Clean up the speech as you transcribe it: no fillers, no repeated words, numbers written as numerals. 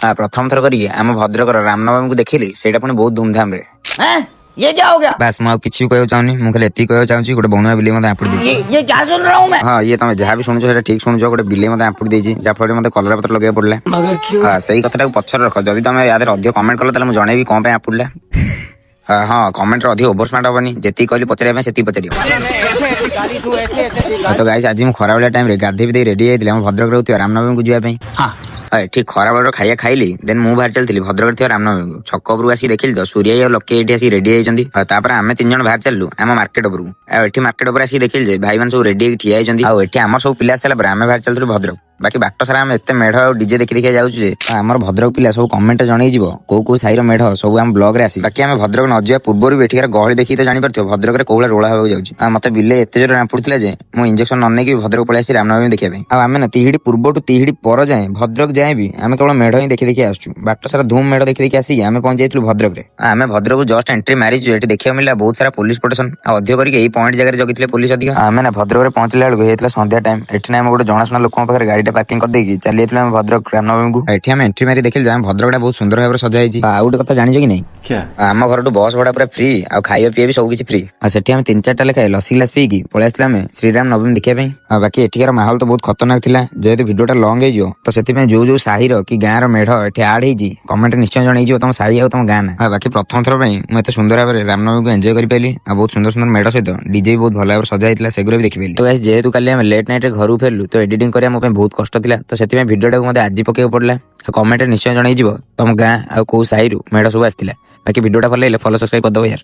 प्रथम थर करी आम भद्रकर रामनवमी को देखिली सेटा पुणी बहुत धूमधाम रे। हैं? ये क्या हो गया? बस मैं किसी कहना चाहूनी मुझे खाली एति कहना चाहूँ गोटे बणुआ बिल्ली मत आपुड़ दी। ये क्या सुन रहा हूँ मैं? हाँ ये तुम जहाँ भी शुणुच ठीक शुणुच गोटे बिल्ली मत आपुड़ दी जहाँफल मत कलर पत्र लगे पड़े। मगर क्यों? हाँ सही कथा पछर रख जब तुम याद अधिक कमेंट कल मुझे जनइबी कौन आपुड़ा। हाँ कमेंट अधिक ओवर स्मार्ट हेनी जी कहली पचारे से पचार। तो गाइस आज मैं खरा टाइम गाधे भी रेडी होती भद्रक रोकती रामनवमी को जावाई। ठीक खरा बेल खाइया खाइली देन मुझे बाहर चलती भद्रक थी रामनवमी को छक उपरू आसी देखिली तो सूर्य और लके ये आसी रेडी होती। आम 3 जन बाहर चलू आम मार्केट उपरू एठी मार्केट उपर आसी देखिली जे भाई मैंने सब रेडी ठिया होती आम सब पिला सारा आम बाहर चलू भद्रक बाकी बाट सारा आम एत मेढ़ और डीजे देखी देखी जाऊँ आम भद्रक पिला सब कमेंट जनईव कौ साईर मेढ़ सब आम ब्लॉग रे आसी बाकी आम भद्रक न जावा पूर्व भी एठिकार गहली देखी तो जापर भद्रक में कौला रोला होगा जाऊँ मत बिले एत जोर नापुड़ा जे मुझे इंजेक्शन न नहीं भद्रक पलि आसी रामनवमी देखा आम ना तिहिड़ी पूर्व टू तिहिड़ी पर जाए भद्रक जाए भी आम केवल मेढ़ ही देखी देखी आसू बाट सारा धूम मेढ़ देखी देखी आसी आम पहुंच जाइलु भद्रक रे। आम भद्रक को जस्ट एंट्री मारिचु देखा मिला बहुत सारा पुलिस प्रोटेक्शन अधिक करके पॉइंट जगह जगी पुलिस अधिक आम ना भद्रक में पहुंचला बेलू संध्या टाइम एठी ना गोटे जनाशुना लोक पाखे गाड़ी पार्किंग कर चली भद्रक रामनवमी को एठी आम एंट्री मारी देखिल भद्रक बहुत सुंदर भाव सजाई आउ गोटे कथा जानिछ कि नहीं आम घर बस भड़ा पूरा फ्री आ खाଇବା पिया भी सब किसी फ्री सेठी आम 3-4टा लेखाए लसी ग्लास पीकी पलि आसलु आम श्रीराम नवमी देखा बाकी एठिकार माहौल तो बहुत खतरनाक थिला जेहेतु भिडियोटा लंग हो तो से जो साहिर कि गाँव मेढ़ एठी आड होती कमेंट निश्चय जनईव तुम साही आ तुम गाँ ना बाकी प्रथम थर मुझे सुंदर भाव में रामनवमी को एंजॉय कर पाइली बहुत सुंदर सुंदर मेढ़ सहित डीजे बहुत भल भाव सजा सेगुरा भी देखी तो जेहेतु काली आम लेट नाइट घर फेरलु तो एडिटिंग करिया बहुत कष्ट थिला तो से भिडियोटा मत आज पकेक पड़ा कमेंट निश्चय जनईव तुम गाँ आ कौ साही मेढ़ सब आसाला बाकी भिडियोटा भल फॉलो सब्सक्राइब करदे यार।